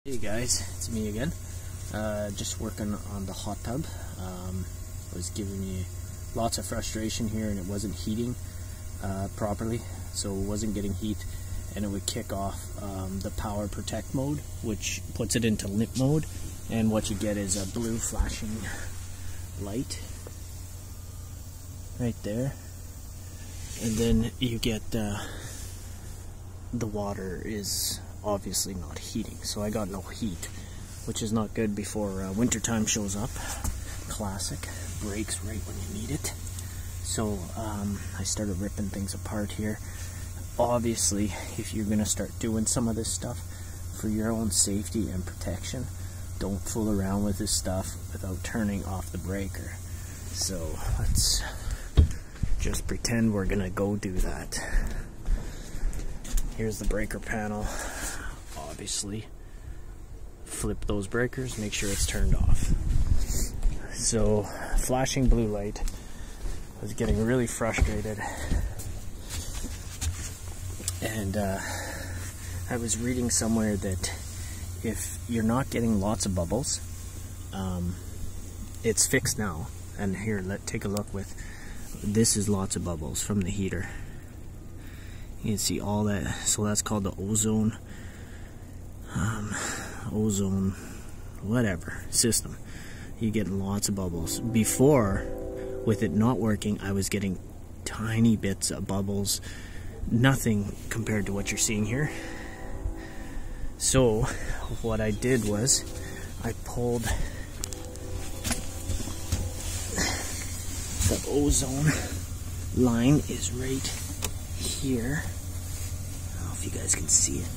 Hey guys, it's me again. Just working on the hot tub. It was giving me lots of frustration here, and it wasn't heating properly, so it wasn't getting heat, and it would kick off the power protect mode, which puts it into limp mode, and what you get is a blue flashing light right there, and then you get the water is obviously not heating, so I got no heat, which is not good before wintertime shows up. Classic, breaks right when you need it. So I started ripping things apart here. Obviously, if you're gonna start doing some of this stuff for your own safety and protection, don't fool around with this stuff without turning off the breaker. So let's just pretend we're gonna go do that. Here's the breaker panel. Obviously, flip those breakers, make sure it's turned off. So, flashing blue light. I was getting really frustrated. And I was reading somewhere that if you're not getting lots of bubbles, it's fixed now. And here, take a look with, this is lots of bubbles from the heater. You can see all that, so that's called the ozone whatever system. You get lots of bubbles. Before, with it not working, I was getting tiny bits of bubbles, nothing compared to what you're seeing here. So what I did was I pulled the ozone line is right here. I don't know if you guys can see it.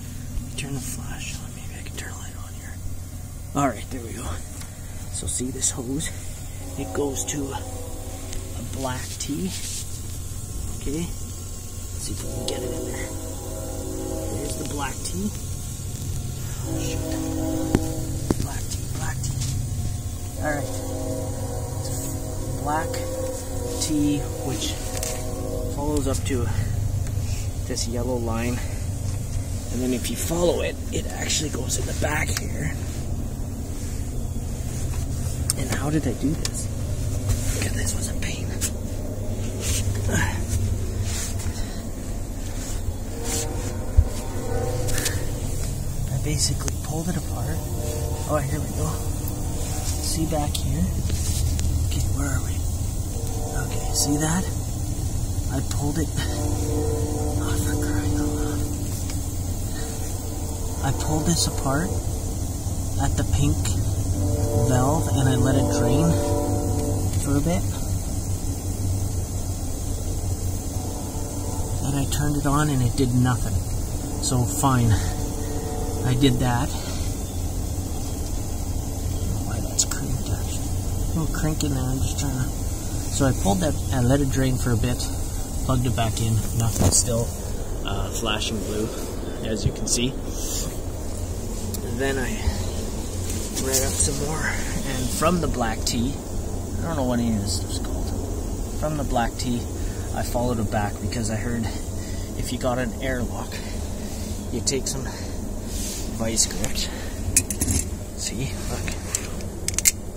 Turn the flash on. Maybe I can turn a light on here. Alright, there we go. So see this hose? It goes to a black tee. Okay? Let's see if we can get it in there. There's the black tee. Oh shit. Black tee. Alright. Black tee, which follows up to this yellow line, and then if you follow it, it actually goes in the back here. And how did I do this? Look at this, was a pain. I basically pulled it apart. Oh, here we go. See back here? Okay, where are we? Okay, see that? I pulled it. Oh, for crying out loud. I pulled this apart at the pink valve and I let it drain for a bit. And I turned it on and it did nothing. So fine. I did that. I don't know why that's crinked actually. A little crink in there, I'm just trying to. So I pulled that and let it drain for a bit. Plugged it back in, nothing, still flashing blue, as you can see. And then I read up some more, and from the black tee, I don't know what any of this stuff's called. From the black tee, I followed it back because I heard if you got an airlock, you take some vice grips. See, look,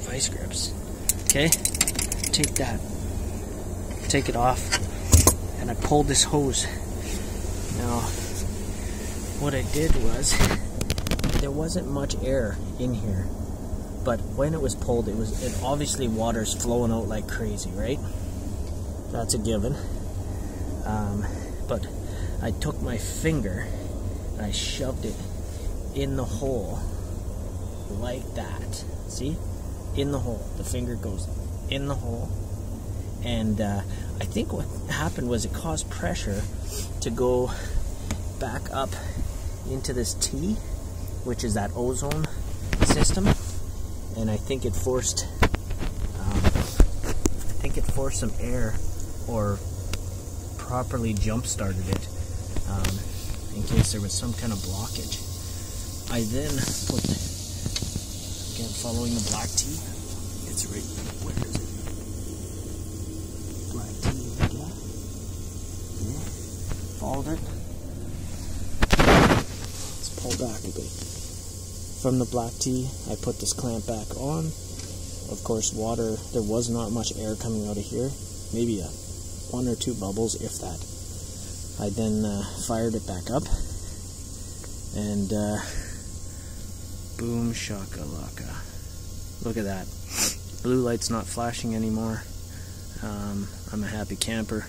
vice grips. Okay, take that, take it off. And I pulled this hose. Now, what I did was, there wasn't much air in here, but when it was pulled, it obviously water's flowing out like crazy, right? That's a given. But I took my finger and I shoved it in the hole like that. See? In the hole. The finger goes in the hole. And I think what happened was it caused pressure to go back up into this T, which is that ozone system, and I think it forced some air, or properly jump started it, in case there was some kind of blockage. I then put, again following the black T, it's right, where is it? Followed it. Let's pull back a bit. from the black tea. I put this clamp back on. Of course, water, there was not much air coming out of here. Maybe 1 or 2 bubbles, if that. I then fired it back up. And boom shakalaka. Look at that. Blue light's not flashing anymore. I'm a happy camper.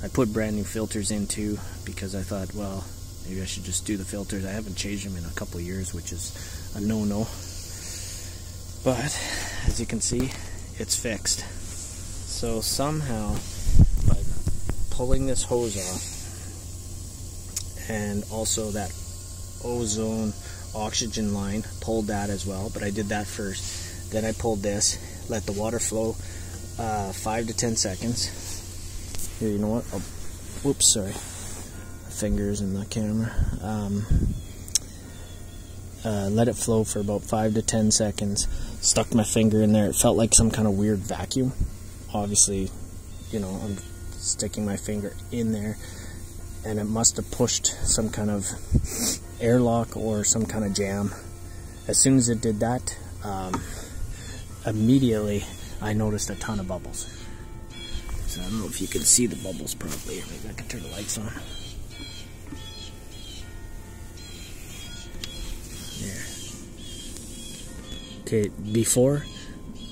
I put brand new filters in too because I thought, well, maybe I should just do the filters. I haven't changed them in a couple years, which is a no-no. But as you can see, it's fixed. So somehow, by pulling this hose off, and also that ozone oxygen line, pulled that as well, but I did that first. Then I pulled this, let the water flow 5 to 10 seconds. Here, you know what? Oh, whoops, sorry. Fingers in the camera. Let it flow for about 5 to 10 seconds. Stuck my finger in there. It felt like some kind of weird vacuum. Obviously, you know, I'm sticking my finger in there, and it must have pushed some kind of airlock or some kind of jam. As soon as it did that, immediately I noticed a ton of bubbles. So I don't know if you can see the bubbles properly. Maybe I can turn the lights on. There. Okay, before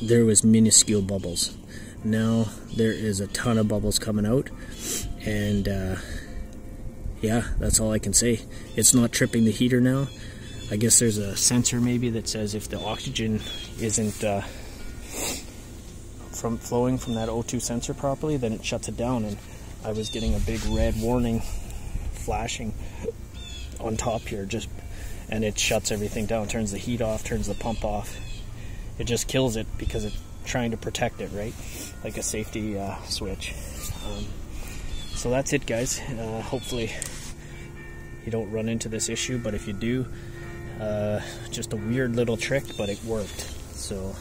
there was minuscule bubbles. Now there is a ton of bubbles coming out, and yeah, that's all I can say. It's not tripping the heater now. I guess there's a sensor maybe that says if the oxygen isn't from flowing from that O2 sensor properly, then it shuts it down. And I was getting a big red warning flashing on top here, and it shuts everything down, turns the heat off, turns the pump off. It just kills it because it's trying to protect it, right? Like a safety switch. So that's it, guys. Hopefully you don't run into this issue, but if you do, just a weird little trick, but it worked. So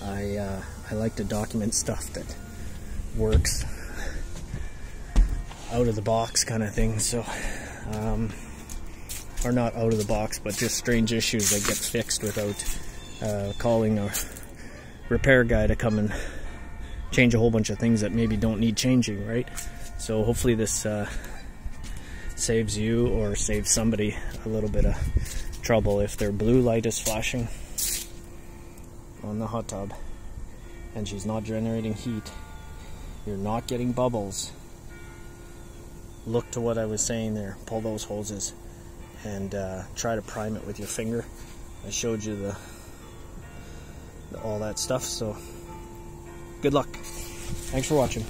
I like to document stuff that works out of the box kind of thing. So or not out of the box, but just strange issues that get fixed without calling a repair guy to come and change a whole bunch of things that maybe don't need changing, right? So hopefully this saves you or saves somebody a little bit of trouble. If their blue light is flashing on the hot tub and she's not generating heat, you're not getting bubbles, look to what I was saying there. Pull those hoses and try to prime it with your finger. I showed you all that stuff, so good luck. Thanks for watching.